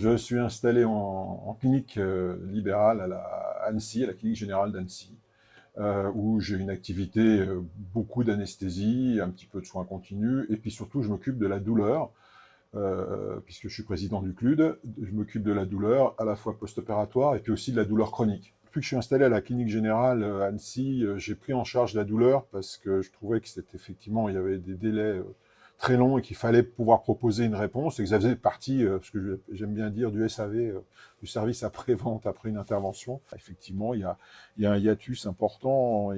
Je suis installé en clinique libérale à Annecy, à la clinique générale d'Annecy, où j'ai une activité, beaucoup d'anesthésie, un petit peu de soins continus, et puis surtout je m'occupe de la douleur, puisque je suis président du CLUD, je m'occupe de la douleur à la fois post-opératoire et puis aussi de la douleur chronique. Depuis que je suis installé à la clinique générale à Annecy, j'ai pris en charge la douleur parce que je trouvais que c'était effectivement, il y avait des délais très long et qu'il fallait pouvoir proposer une réponse et que ça faisait partie, ce que j'aime bien dire, du SAV, du service après-vente, après une intervention. Effectivement, il y a un hiatus important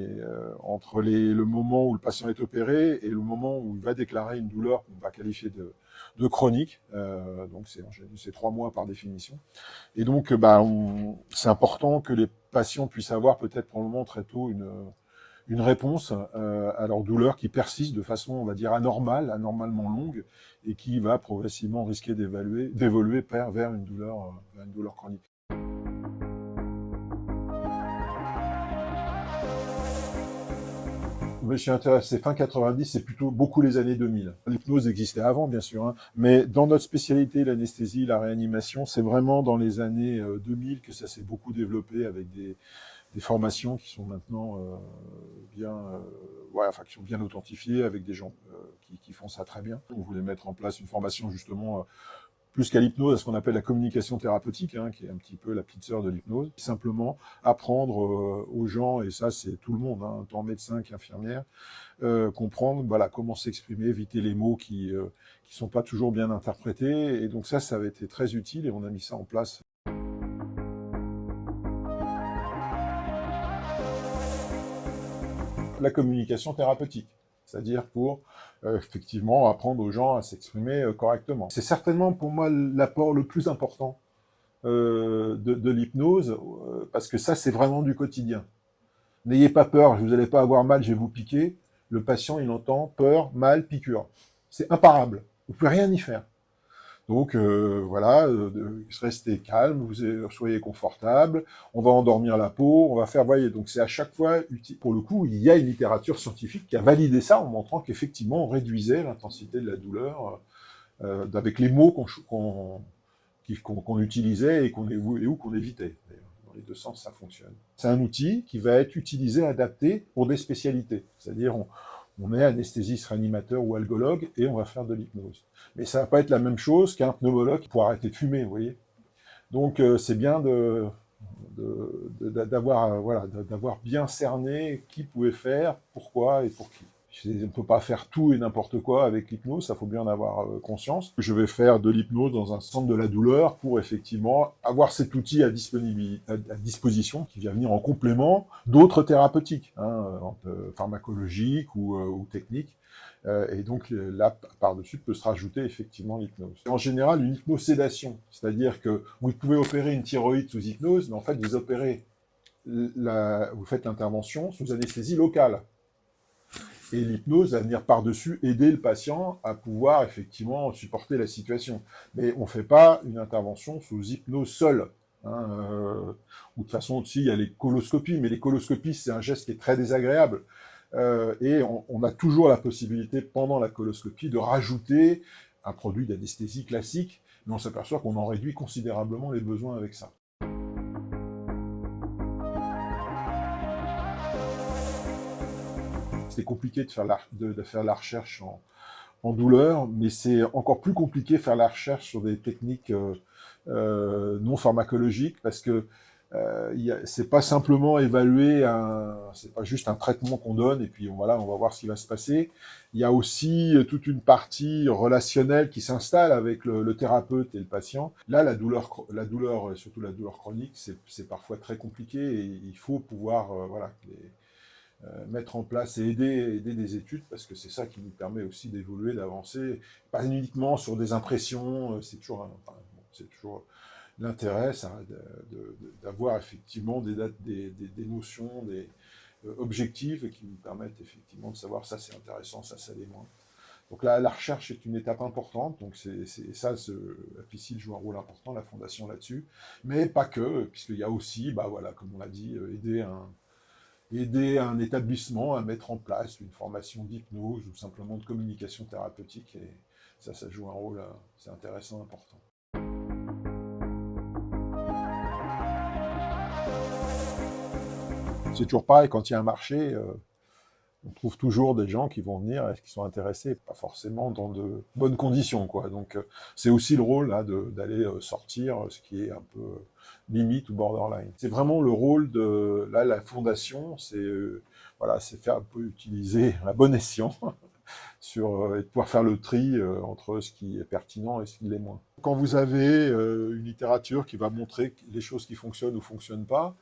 entre le moment où le patient est opéré et le moment où il va déclarer une douleur qu'on va qualifier de chronique. Donc c'est 3 mois par définition. Et donc, c'est important que les patients puissent avoir peut-être pour le moment très tôt une réponse à leur douleur qui persiste de façon, on va dire, anormalement longue, et qui va progressivement risquer d'évoluer vers une douleur chronique. Mais je suis intéressé, fin 90, c'est plutôt beaucoup les années 2000. L'hypnose existait avant, bien sûr, hein, mais dans notre spécialité, l'anesthésie, la réanimation, c'est vraiment dans les années 2000 que ça s'est beaucoup développé avec des formations qui sont maintenant qui sont bien authentifiées avec des gens qui font ça très bien. On voulait mettre en place une formation justement plus qu'à l'hypnose, à ce qu'on appelle la communication thérapeutique, hein, qui est un petit peu la petite sœur de l'hypnose. Simplement apprendre aux gens, et ça c'est tout le monde, hein, tant médecin qu'infirmière, comprendre voilà, comment s'exprimer, éviter les mots qui sont pas toujours bien interprétés. Et donc ça avait été très utile et on a mis ça en place. La communication thérapeutique, c'est-à-dire pour effectivement apprendre aux gens à s'exprimer correctement. C'est certainement pour moi l'apport le plus important de l'hypnose, parce que ça c'est vraiment du quotidien. N'ayez pas peur, vous n'allez pas avoir mal, je vais vous piquer. Le patient il entend peur, mal, piqûre. C'est imparable, vous ne pouvez rien y faire. Donc voilà, restez calme, soyez confortable, on va endormir la peau, on va faire, voyez, donc c'est à chaque fois utile. Pour le coup, il y a une littérature scientifique qui a validé ça en montrant qu'effectivement on réduisait l'intensité de la douleur avec les mots qu'on utilisait et qu'on évitait. Dans les deux sens, ça fonctionne. C'est un outil qui va être utilisé, adapté pour des spécialités. C'est-à-dire, on met anesthésiste, réanimateur ou algologue et on va faire de l'hypnose. Mais ça va pas être la même chose qu'un pneumologue pour arrêter de fumer, vous voyez. Donc, c'est bien d'avoir bien cerné qui pouvait faire, pourquoi et pour qui. On ne peut pas faire tout et n'importe quoi avec l'hypnose, ça faut bien en avoir conscience. Je vais faire de l'hypnose dans un centre de la douleur pour effectivement avoir cet outil à disposition qui vient venir en complément d'autres thérapeutiques, pharmacologiques ou techniques. Et donc là, par-dessus, peut se rajouter effectivement l'hypnose. En général, une hypnosédation, c'est-à-dire que vous pouvez opérer une thyroïde sous hypnose, mais en fait, vous faites l'intervention sous anesthésie locale. Et l'hypnose va venir par-dessus aider le patient à pouvoir effectivement supporter la situation. Mais on ne fait pas une intervention sous hypnose seule. Ou de toute façon, aussi, il y a les coloscopies, mais les coloscopies, c'est un geste qui est très désagréable. Et on a toujours la possibilité, pendant la coloscopie, de rajouter un produit d'anesthésie classique, mais on s'aperçoit qu'on en réduit considérablement les besoins avec ça. C'est compliqué de faire la recherche en douleur, mais c'est encore plus compliqué de faire la recherche sur des techniques non pharmacologiques, parce que c'est pas simplement évaluer c'est pas juste un traitement qu'on donne et puis voilà, on va voir ce qui va se passer. Il y a aussi toute une partie relationnelle qui s'installe avec le thérapeute et le patient. Là, la douleur, surtout la douleur chronique, c'est parfois très compliqué et il faut pouvoir, mettre en place et aider des études, parce que c'est ça qui nous permet aussi d'évoluer, d'avancer, pas uniquement sur des impressions, c'est toujours l'intérêt, d'avoir effectivement des notions, objectives qui nous permettent effectivement de savoir ça c'est intéressant, ça l'est moins. Donc là, la recherche est une étape importante, donc la PICIL joue un rôle important, la fondation là-dessus, mais pas que, puisqu'il y a aussi, comme on l'a dit, aider un établissement à mettre en place une formation d'hypnose ou simplement de communication thérapeutique, et ça joue un rôle, c'est intéressant, important. C'est toujours pareil, quand il y a un marché, on trouve toujours des gens qui vont venir et qui sont intéressés, pas forcément dans de bonnes conditions, quoi. Donc, c'est aussi le rôle là d'aller sortir ce qui est un peu limite ou borderline. C'est vraiment le rôle de là la fondation, c'est voilà, c'est faire un peu utiliser à bon escient et de pouvoir faire le tri entre ce qui est pertinent et ce qui l'est moins. Quand vous avez une littérature qui va montrer les choses qui fonctionnent ou fonctionnent pas,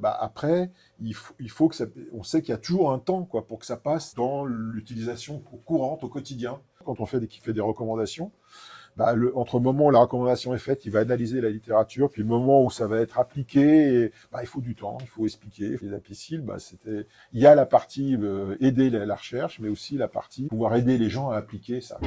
après, il faut que ça, on sait qu'il y a toujours un temps quoi, pour que ça passe dans l'utilisation courante au quotidien. Quand on fait des recommandations, entre le moment où la recommandation est faite, il va analyser la littérature, puis le moment où ça va être appliqué, il faut du temps, il faut expliquer. Les apiciles, il y a la partie aider la recherche, mais aussi la partie pouvoir aider les gens à appliquer ça.